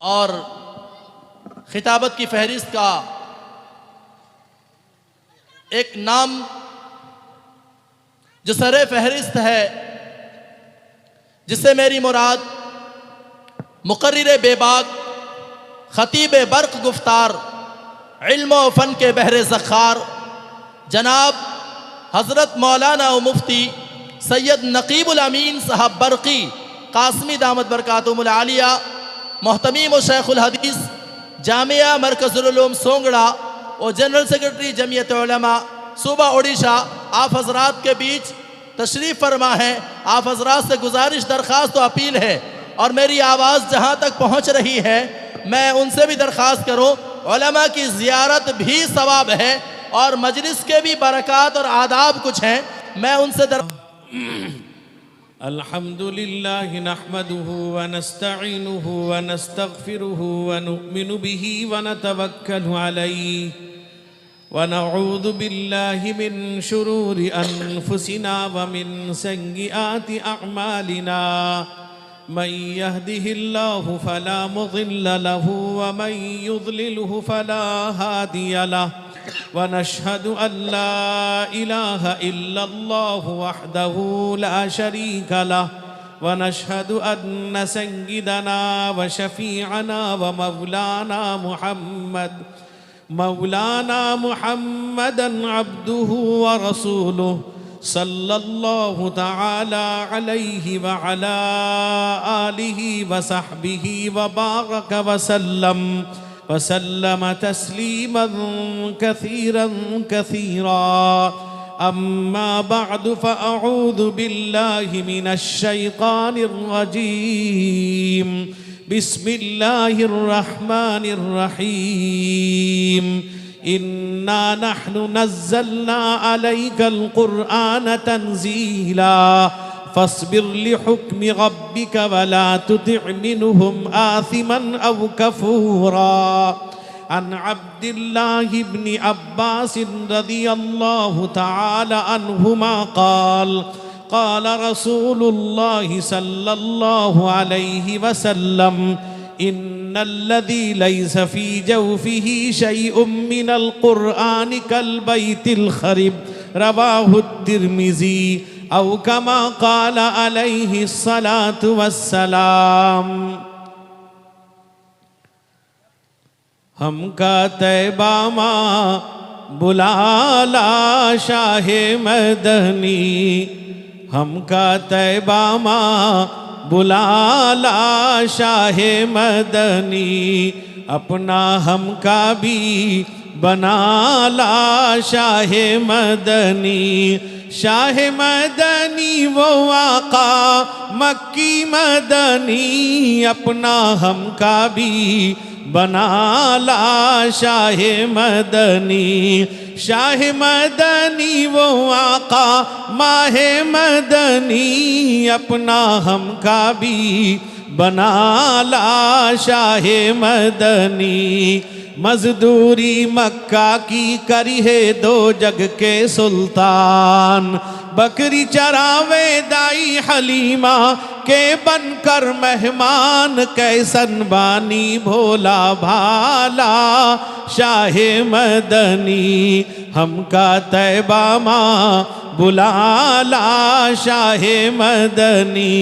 और खिताबत की फहरिस्त का एक नाम जो सरे फहरिस्त है, जिससे मेरी मुराद मुकर्रिर बेबाक, खतीब बर्क गुफ्तार, इल्म व फ़न के बहरे ज़ख़ार जनाब हज़रत मौलाना व मुफ्ती सैयद नकीबुल अमीन साहब बरक़ी कासमी दामत बरकातुहुल आलिया, मोहतमीम व शेखुल हदीस जामिया मरकज़ुल उलूम सोंगड़ा और जनरल सेक्रेटरी जमीयत उलमा सूबा ओडिशा आप हजरात के बीच तशरीफ़ फरमा है। आप हजरात से गुजारिश, दरख्वास्त व अपील है और मेरी आवाज़ जहाँ तक पहुँच रही है मैं उनसे भी दरख्वास्त करूँ, उलमा की ज़ियारत भी सवाब है और मजलिस के भी बरक़ात और आदाब कुछ हैं। मैं उनसे अल्हम्दुलिल्लाह नहमदुहु व नस्तईनुहु व नस्तगफिरुहु व नुमिनु बिही व नतवक्कलु अलैहि व नऊज़ु बिल्लाहि मिन शुरूरि अनफुसिना व मिन सय्यिआति अअमालिना। मन यहदिहिल्लाहु फला मुज़िल्ल लहु व मन युज़लिलहु फला हादिय लहु व नशहदु अल्ला इलाहा इल्लल्लाहु वहदहु ला शरीका लहु व नशहदु अन्न सय्यिदना व शफीअना व मौलाना मुहम्मदन अब्दुहु व रसूलुहु सल्लल्लाहु तआला अलैहि व अला आलिहि व सहबिहि व बारक व सल्लम तस्लीमन कसीरन कसीरा। अम्मा बअद फ़अऊज़ु बिल्लाहि मिनश शैतानिर रजीम। बिस्मिल्लाहिर रहमानिर रहीम। इन्ना नहनु नज़्ज़लना अलैकल कुरआन तंज़ीला फ़स्बिर लिहुक्मि रब्बिक वला तुतिअ मिनहुम आसिमन अव कफूरा। अन अब्दिल्लाहि इब्नि अब्बास रज़ियल्लाहु तआला अन्हुमा क़ाल क़ाल रसूलुल्लाहि सल्लल्लाहु अलैहि वसल्लम इन्नल्लज़ी लैसा फ़ी जौफ़िही शैउम मिनल क़ुरआनि कल बैतिल ख़रिब रवाहु तिर्मिज़ी औ कमा क़ाल अलैहि अस्सलातु वस्सलाम। हमका तैबा माँ बुलाला शाहे मदनी, हमका तैबा माँ बुलाला शाहे मदनी, अपना हमका भी बनाला शाहे मदनी। शाहे मदनी वो आका मक्की मदनी, अपना हमका भी बनाला शाहे मदनी। शाहे मदनी वो आका माहे मदनी, अपना हमका भी बनाला शाहे मदनी। मजदूरी मक्का की करी है दो जग के सुल्तान, बकरी चरावे दाई हलीमा के बनकर मेहमान, कैसन बानी भोला भाला शाहे मदनी। हमका तैबा माँ बुलाला शाहे मदनी।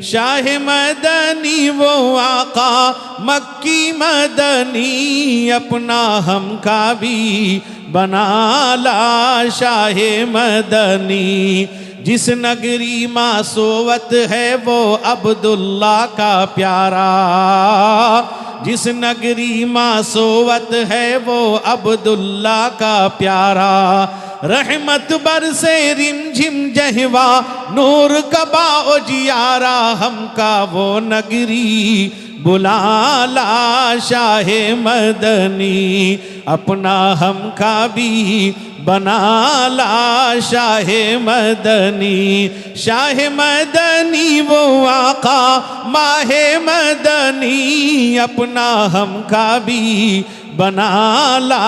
शाहे मदनी वो आका मक्की मदनी, अपना हमका भी बनाला शाहे मदनी। जिस नगरी माँ सोवत है वो अब्दुल्ला का प्यारा, जिस नगरी माँ सोवत है वो अब्दुल्ला का प्यारा। रहमत बरसे रिमझिम जहवा नूर कबा उजियारा, हमका वो नगरी बुलाला शाहे मदनी, अपना हमका भी बनाला शाहे मदनी। शाहे मदनी वो आका माहे मदनी, अपना हमका भी बनाला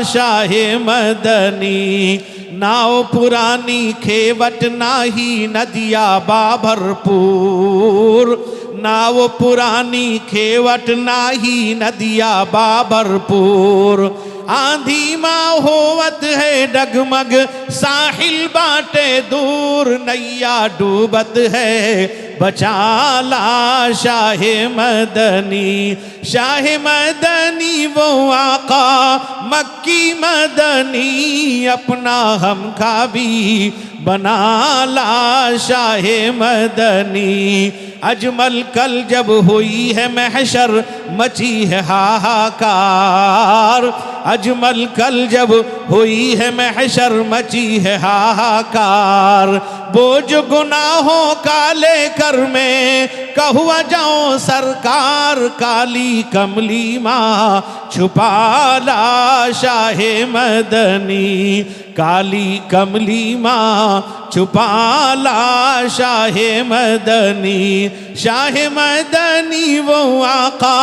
शाहे मदनी। नाव पुरानी खेवट नाही नदिया बा भरपूर, ना वो पुरानी खेवट ना ही नदिया बाबरपुर। आंधी माँ होवत है डगमग साहिल बाटे दूर, नैया डूबत है बचाला शाह मदनी। शाह मदनी वो आका मक्की मदनी, अपना हम का भी बनाला शाह मदनी। अजमल कल जब हुई है महशर मची है हाहाकार, अजमल कल जब हुई है महशर मची है हाहाकार। बोझ गुनाहों का लेकर मैं कहुआ जाऊं सरकार, काली कमली माँ छुपाला शाह मदनी। काली कमली माँ छुपाला शाह मदनी। शाह मदनी वो आका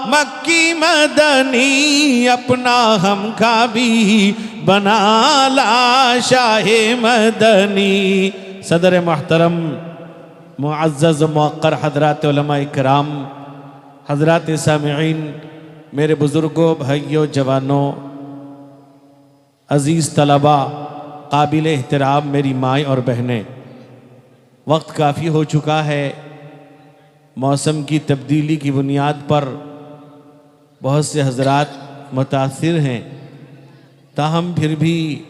मक्की मदनी, अपना हम का भी बनाला शाह मदनी। सदर मोहतरम मुअज़्ज़ज़ मुअक्कर हज़रात उलमा इकराम, हज़रात सामिईन, मेरे बुज़ुर्गों, भाइयों, जवानों, अज़ीज़ तलबा, काबिल एहतराम मेरी माएँ और बहनें, वक्त काफ़ी हो चुका है। मौसम की तब्दीली की बुनियाद पर बहुत से हज़रात मुतासिर हैं, ताहम फिर भी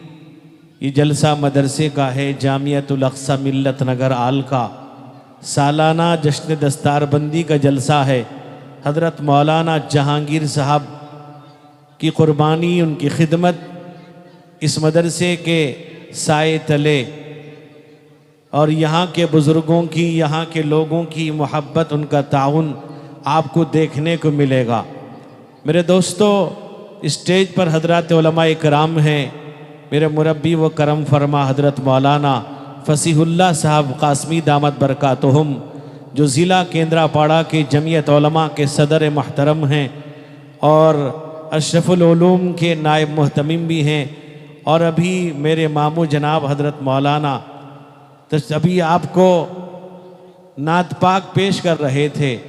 ये जलसा मदरसे का है, जामियतुल अक़सा मिल्लत नगर आल का सालाना जश्न दस्तारबंदी का जलसा है। हज़रत मौलाना जहांगीर साहब की क़ुरबानी, उनकी खिदमत इस मदरसे के साए तले और यहाँ के बुज़ुर्गों की, यहाँ के लोगों की मोहब्बत, उनका ताउन आपको देखने को मिलेगा। मेरे दोस्तों, स्टेज पर हज़रात उलमा इकराम हैं। मेरे मुरब्बी व करम फरमा हज़रत मौलाना फ़सीहुल्लाह साहब क़ासमी दामत बरकातुहुम, जो ज़िला केंद्रापाड़ा के जमीयत उलमा के सदर महतरम हैं और अशरफुल उलूम के नायब मुहतमिम भी हैं, और अभी मेरे मामू जनाब हज़रत मौलाना तो अभी आपको नात पाक पेश कर रहे थे।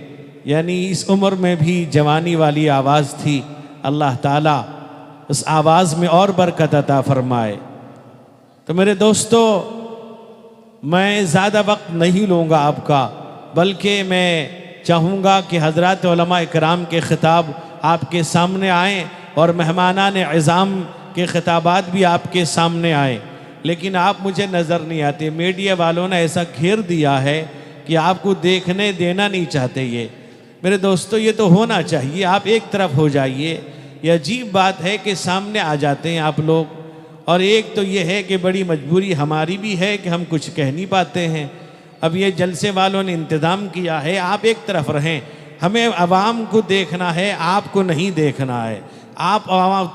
यानी इस उम्र में भी जवानी वाली आवाज़ थी। अल्लाह ताला उस आवाज़ में और बरकत अता फरमाए। तो मेरे दोस्तों, मैं ज़्यादा वक्त नहीं लूँगा आपका, बल्कि मैं चाहूँगा कि हज़रात उलमा इकराम के ख़िताब आपके सामने आएँ और मेहमानान इज़ाम के ख़िताबात भी आपके सामने आए। लेकिन आप मुझे नज़र नहीं आते। मीडिया वालों ने ऐसा घेर दिया है कि आपको देखने देना नहीं चाहते। ये मेरे दोस्तों, ये तो होना चाहिए, आप एक तरफ हो जाइए। ये अजीब बात है कि सामने आ जाते हैं आप लोग, और एक तो ये है कि बड़ी मजबूरी हमारी भी है कि हम कुछ कह नहीं पाते हैं। अब ये जलसे वालों ने इंतज़ाम किया है, आप एक तरफ रहें। हमें आवाम को देखना है, आपको नहीं देखना है। आप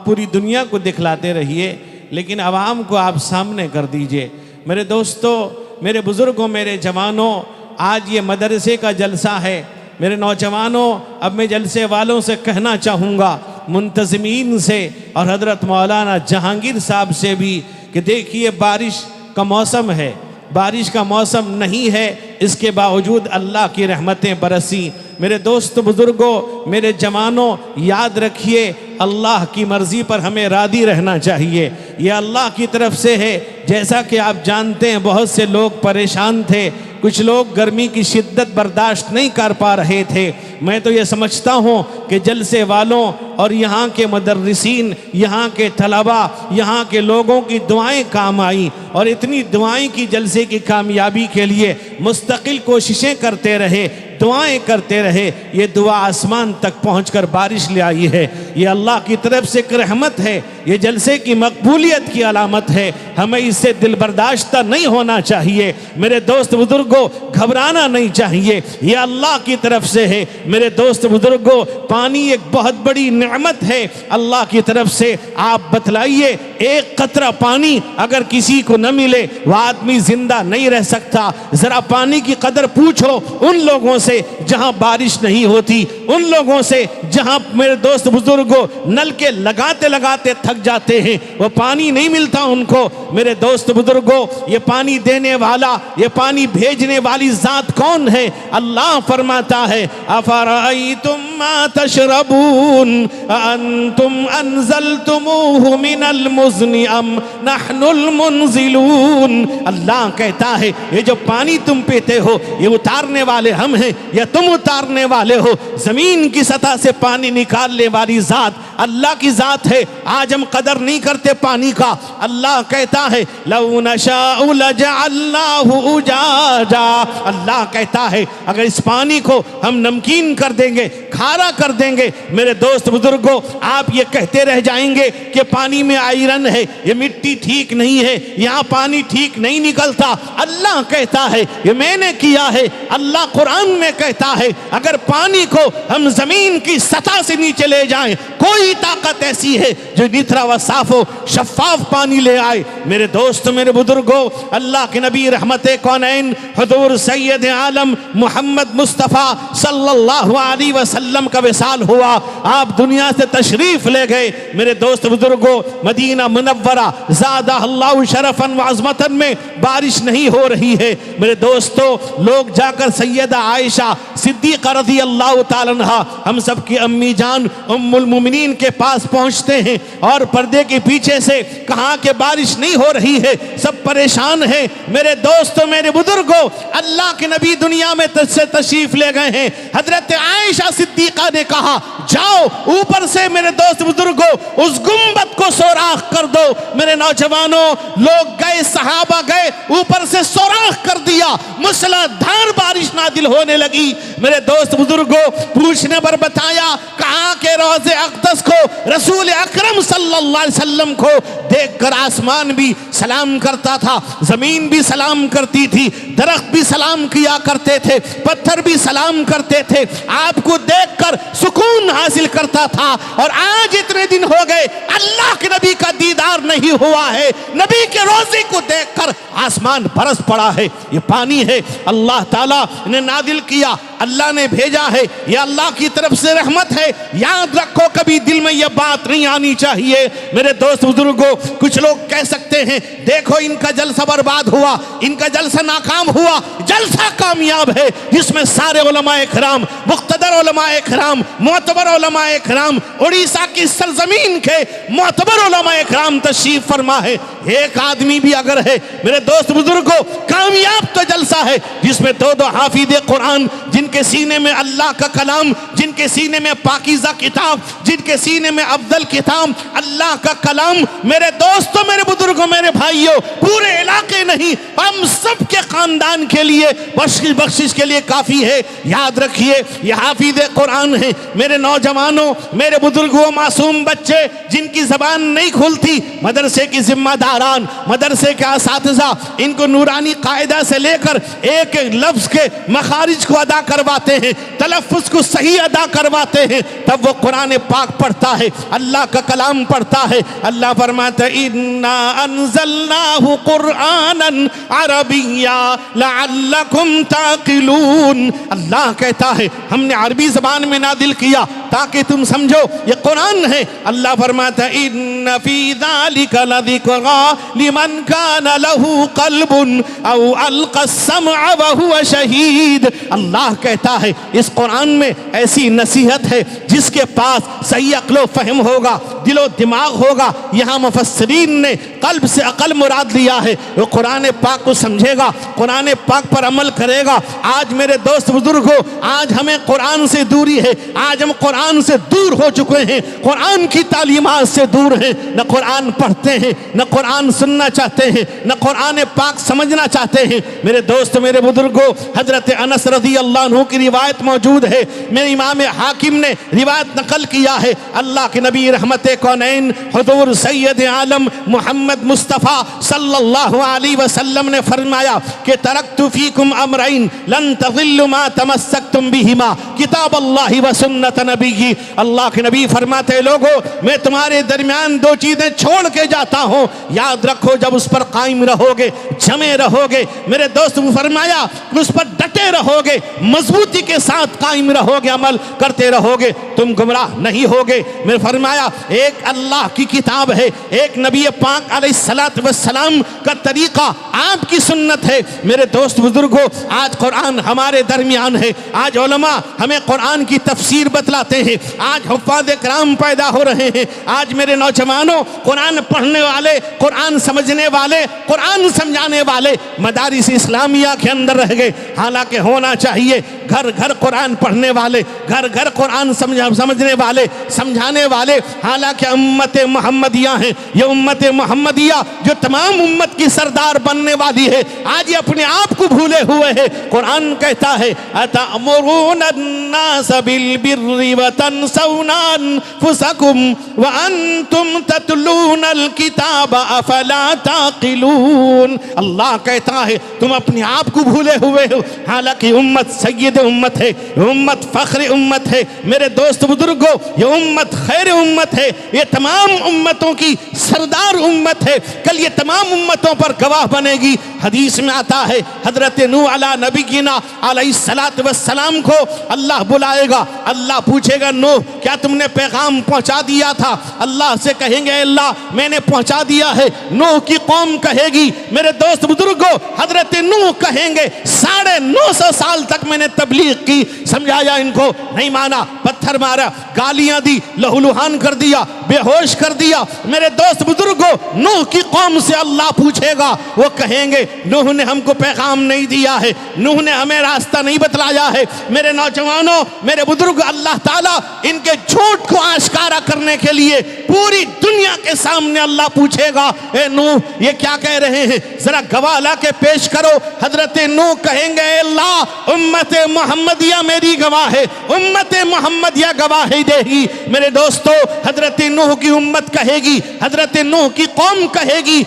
पूरी दुनिया को दिखलाते रहिए, लेकिन आवाम को आप सामने कर दीजिए। मेरे दोस्तों, मेरे बुज़ुर्गों, मेरे जवानों, आज ये मदरसे का जलसा है। मेरे नौजवानों, अब मैं जलसे वालों से कहना चाहूँगा, मुंतज़मीन से और हज़रत मौलाना जहांगीर साहब से भी, कि देखिए बारिश का मौसम है, बारिश का मौसम नहीं है, इसके बावजूद अल्लाह की रहमतें बरसी। मेरे दोस्त बुज़ुर्गों, मेरे जवानों, याद रखिए अल्लाह की मर्ज़ी पर हमें राज़ी रहना चाहिए। ये अल्लाह की तरफ से है। जैसा कि आप जानते हैं, बहुत से लोग परेशान थे, कुछ लोग गर्मी की शिद्दत बर्दाश्त नहीं कर पा रहे थे। मैं तो ये समझता हूँ कि जलसे वालों और यहाँ के मुदर्रिसीन, यहाँ के तलबा, यहाँ के लोगों की दुआएं काम आई, और इतनी दुआएं की जलसे की कामयाबी के लिए मुस्तकिल कोशिशें करते रहे, दुआएं करते रहे। ये दुआ आसमान तक पहुंचकर बारिश ले आई है। ये अल्लाह की तरफ से एक रहमत है, ये जलसे की मकबूलियत की अलामत है। हमें इससे दिल बर्दाश्त नहीं होना चाहिए। मेरे दोस्त बुजुर्गों, घबराना नहीं चाहिए, ये अल्लाह की तरफ से है। मेरे दोस्त बुजुर्गों, पानी एक बहुत बड़ी नेमत है अल्लाह की तरफ से। आप बतलाइए एक कतरा पानी अगर किसी को न मिले वह आदमी जिंदा नहीं रह सकता। जरा पानी की कदर पूछो उन लोगों से जहां बारिश नहीं होती, उन लोगों से जहां मेरे दोस्त बुजुर्गों नल के लगाते लगाते थक जाते हैं, वो पानी नहीं मिलता उनको। मेरे दोस्त बुजुर्गों, ये पानी देने वाला, ये पानी भेजने वाली जात कौन है? अल्लाह फरमाता है अफराइतुम मा तशरबून अंतुम अनज़लतुमूहु मिनल मुज़्नि अम नहनुल मुनज़िलून। अल्लाह कहता है ये जो पानी तुम पीते हो ये उतारने वाले हम हैं या तुम उतारने वाले हो? जमीन की सतह से पानी निकालने वाली जात अल्लाह की जात है। आज हम कदर नहीं करते पानी का। अल्लाह कहता है लौ नशाउ लजअलनाहु उजाजा। अल्लाह कहता है अगर इस पानी को हम नमकीन कर देंगे, खारा कर देंगे, मेरे दोस्त बुजुर्गों आप ये कहते रह जाएंगे कि पानी में आयरन है, ये मिट्टी ठीक नहीं है, यहाँ पानी ठीक नहीं निकलता। अल्लाह कहता है ये मैंने किया है। अल्लाह कुरान में कहता है अगर पानी को हम जमीन की सतह से नीचे ले जाएं, कोई ताकत ऐसी है जो निथरा व साफ हो शफाफ पानी ले आए। मेरे दोस्त मेरे बुजुर्गों, अल्लाह के नबी रहमते कौनैन हुजूर सैयद आलम मोहम्मद मुस्तफ़ा सल्लल्लाहु अलैहि वसल्लम का विसाल हुआ। आप दुनिया से तशरीफ ले गए। मेरे दोस्त बुजुर्गों, मदीना मुनव्वरा ज़ादा अल्लाहु शरफन व अज़मतन में बारिश नहीं हो रही है। मेरे दोस्तों, लोग जाकर सैयदा आयशा सिद्दीक़ा रज़ी अल्लाह ताला अन्हा हम सब की अम्मी जान उम्मुल मोमिनीन के पास पहुंचते हैं और पर्दे के पीछे से कहा कि बारिश नहीं हो रही है, सब परेशान हैं। मेरे दोस्तों मेरे बुजुर्गों, अल्लाह के नबी दुनिया में तशरीफ ले गए हैं। हजरत आयशा सिद्दीक़ा ने कहा जाओ ऊपर से मेरे दोस्त बुजुर्गों उस गुंबद को सोराख कर दो। मेरे नौजवानों, लोग गए, सहाबा गए, ऊपर से सोराख कर दिया, मूसलाधार बारिश नाजिल होने लगी। मेरे दोस्त बुजुर्गों, पूछने पर बताया कहा के रोज़े अक़दस को रसूल अकरम सल्लल्लाहु अलैहि वसल्लम को देखकर आसमान भी सलाम करता था, जमीन भी सलाम करती थी, दरख्त भी सलाम किया करते थे, पत्थर भी सलाम करते थे, आपको देखकर सुकून हासिल करता था। और आज इतने दिन हो गए अल्लाह के नबी का दीदार नहीं हुआ है, नबी के रोज़े को देखकर आसमान बरस पड़ा है। ये पानी है, अल्लाह ताला ने नादिल किया, अल्लाह ने भेजा है, यह अल्लाह की तरफ से रहमत है। याद रखो कभी दिल में यह बात नहीं आनी चाहिए। मेरे दोस्त बुजुर्गों, कुछ लोग कह सकते हैं देखो इनका जलसा बर्बाद हुआ, इनका जलसा नाकाम हुआ। जलसा कामयाब है जिसमें सारे उलमाए किराम, मुक़्तदर उलमाए किराम, मोतबर उलमाए किराम, उड़ीसा की सरजमीन के मोतबर उलमाए किराम तशरीफ फरमा है। एक आदमी भी अगर है मेरे दोस्त बुजुर्गों, कामयाब तो जलसा है जिसमें दो हाफिज़ कुरान, जिनके सीने में अल्लाह का कलाम, जिनके सीने में पाकीज़ा किताब, जिनके सीने में अफजल किताब अल्लाह का कलाम। मेरे दोस्तों मेरे बुजुर्गों मेरे भाइयों, पूरे इलाके नहीं हम सब के खानदान के लिए बख्शिश के लिए काफ़ी है। याद रखिए ये हाफिज़ कुरान है। मेरे नौजवानों मेरे बुजुर्गों, मासूम बच्चे जिनकी ज़बान नहीं खुलती, मदरसे की जिम्मेदारान, मदरसे के असातिज़ा इनको नूरानी कायदा से लेकर एक एक लफ्ज़ के मखारिज को अदा करवाते हैं, तलफ़्फ़ुज़ को सही अदा करवाते हैं, तब वो कुरान पाक पढ़ता है, अल्लाह का कलाम पढ़ता है। अल्लाह फरमाता इन्ना अनज़लनाहु कुरआनन अरबिय्या लअल्लकुम ताक़िलून। अल्लाह कहता है हमने अरबी ज़बान में नादिल किया ताकि तुम समझो ये कुरान है। अल्लाह फरमाता इन्न फी ज़ालिका लज़िक्रा लिमन काना लहू क़ल्बुन औ अलक़ा समअ व हुवा शहीद। अल्लाह कहता है इस कुरान में ऐसी नसीहत है जिसके पास सही अक्लो फहम होगा, दिलो दिमाग होगा। यहाँ मुफस्सिरीन ने कल्ब से अकल मुराद लिया है। वो कुरान पाक को समझेगा, कुरान पाक पर अमल करेगा। आज मेरे दोस्त बुजुर्गों, आज हमें कुरान से दूरी है, आज हम कुरान से दूर हो चुके हैं, कुरान की तालीमात से दूर हैं। न कुरान पढ़ते हैं, न कुरान सुनना चाहते हैं, न कुरान पाक समझना चाहते हैं। मेरे दोस्त मेरे बुजुर्गों, हजरत अनस रज़ी अल्लाह अन्हु की रिवायत मौजूद है, मेरे इमाम हाकिम ने रिवायत नकल किया है। अल्लाह के नबी रहमत कौनैन हुजूर सैयद आलम मोहम्मद मुस्तफ़ा सल्लल्लाहु अलैहि वसल्लम ने फरमाया कि तरक्तु फीकुम अमरैन लन तज़िल्लु मा तमस्सक्तुम बिहिमा किताब अल्लाह व सुन्नत नबी। अल्लाह के नबी फरमाते लोगों मैं तुम्हारे दरमियान दो चीजें छोड़ के जाता हूँ, याद रखो जब उस पर कायम रहोगे, जमे रहोगे, मेरे दोस्त फरमाया उस पर डटे रहोगे, मजबूती के साथ कायम रहोगे, अमल करते रहोगे, तुम गुमराह नहीं होगे। मैं फरमाया एक अल्लाह की किताब है, एक नबी पाक अलैहिस्सलातु वस्सलाम का तरीका, आपकी सुन्नत है। मेरे दोस्त बुजुर्गों आज कुरान हमारे दरमियान है, आज उलमा हमें कुरान की तफसीर बतलाते हैं, आज हुफ्फाज़ किराम पैदा हो रहे हैं, आज मेरे नौजवानों कुरान पढ़ने वाले, कुरान समझने वाले, कुरान समझाने वाले मदारिस इस्लामिया के अंदर रह गए। हालांकि होना चाहिए घर घर कुरान पढ़ने वाले, घर घर कुरान समझने वाले, समझाने वाले। हालांकि उम्मत मोहम्मदिया है, ये उम्मत मोहम्मदिया जो तमाम उम्मत की सरदार बनने वाली है, आज ये अपने आप को भूले हुए है। कुरान कहता है अतअमुरूना अन्नास बिल बिर्रि व तनसौना अनफुसकुम व अंतुम ततलूनल किताब अफला ताक़िलून। अल्लाह कहता है तुम अपने आप को भूले हुए हो, हालांकि उम्मत सय्यद उम्मत है, उम्मत फख्र उम्मत है। मेरे दोस्त बुजुर्गों ये उम्मत खैर उम्मत है, ये तमाम उम्मतों की सरदार उम्मत है, कल ये तमाम उम्मतों पर गवाह बनेगी। हदीस में आता है हजरत नूह अला नबीना अलैहिस्सलातु वस्सलाम को अल्लाह बुलाएगा, अल्लाह पूछेगा नूह क्या तुमने पैगाम पहुंचा दिया था? अल्लाह से कहेंगे अल्लाह मैंने पहुंचा दिया है। नूह की कौम कहेगी, मेरे दोस्त बुजुर्गों हजरत नूह कहेंगे 950 साल तक मैंने तबलीग की, समझाया इनको नहीं माना, पत्थर मारा, गालियां दी, लहूलुहान कर दिया, बेहोश कर दिया। मेरे दोस्त बुजुर्गों नूह की कौम से अल्लाह पूछेगा, वो कहेंगे नूह ने हमको पैगाम नहीं दिया है, नूह ने हमें रास्ता नहीं बतलाया है। मेरे नौजवानों मेरे बुजुर्ग अल्लाह ताला इनके झूठ को आश्कारा करने के लिए पूरी दुनिया के सामने अल्लाह पूछेगा ए नूह ये क्या कह रहे हैं, जरा गवाह ला के पेश करो। हजरत नूह कहेंगे अल्लाह उम्मत मोहम्मदिया मेरी गवाह है, उम्मत मोहम्मदिया गवाही देगी। मेरे दोस्तों हजरत नूह की उम्मत कहेगी, हजरत नूह की कौम कहेगी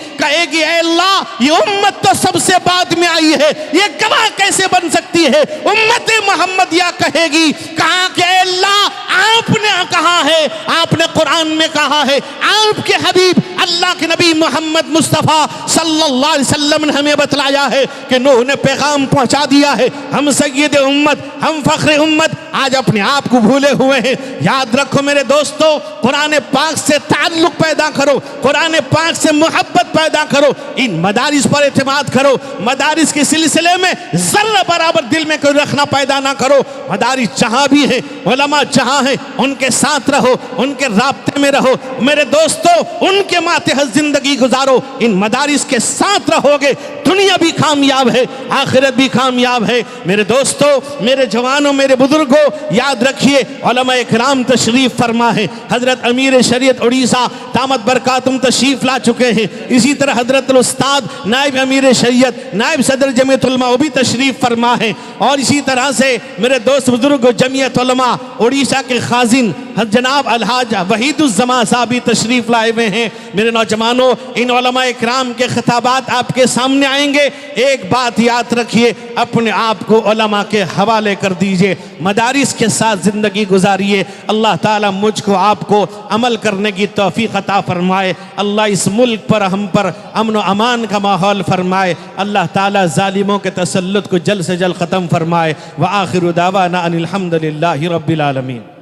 अल्लाह ये उम्मत तो सबसे बाद में आई है, ये गवाह कैसे बन सकती है? उम्मत मोहम्मदिया कहेगी कहा कि अल्लाह आपने कहा है, आपने कुरान में कहा है, आपके हबीब अल्लाह के नबी मोहम्मद मुस्तफ़ा सल्लल्लाहु अलैहि वसल्लम ने हमें बतलाया है कि नूह ने पैगाम पहुंचा दिया है। हम सय्यद उम्मत, हम फख्र उम्मत आज अपने आप को भूले हुए हैं। याद रखो मेरे दोस्तों कुरान पाक से ताल्लुक पैदा करो, कुरान पाक से मोहब्बत पैदा करो, इन मदारिस पर एतमाद करो, मदारिस के सिलसिले में जर्रा बराबर दिल में कोई रखना पैदा ना करो। मदारिस जहाँ भी है, उलमा जहाँ है उनके साथ रहो, उनके राब्ते में रहो। मेरे दोस्तों उनके मातहत जिंदगी गुजारो, इन मदारिस के साथ रहोगे दुनिया भी कामयाब है, आखिरत भी कामयाब है। मेरे दोस्तों मेरे जवानों मेरे बुजुर्गों याद रखिए उलमा इकराम तशरीफ फरमा है, हजरत अमीर शरीयत उड़ीसा दामत बरकातुम तशरीफ ला चुके हैं। इसी तरह हजरत उस्ताद नायब अमीर शरीयत नायब सदर जमीयत उलमा वो भी तशरीफ फरमा है। और इसी तरह से मेरे दोस्त बुजुर्ग जमीयत उलमा उड़ीसा के खाजिन जनाब अलहाज वहीदुज़्ज़मा साहब भी तशरीफ लाए हुए हैं। मेरे नौजवानों इन उलमा इकराम के खिताबात आपके सामने आएंगे। एक बात याद रखिए अपने आप को उलमा के हवाले कर दीजिए, मदारिस के साथ ज़िंदगी गुजारिए। अल्लाह ताला मुझको आपको अमल करने की तौफीक अता फरमाए। अल्लाह इस मुल्क पर हम पर अमन व अमान का माहौल फरमाए। अल्लाह ताला जालिमों के तसल्लुत को जल्द से जल्द ख़त्म फरमाए। व आखिरु दावाना अनिल हम्दुलिल्लाहि रब्बिल आलमीन।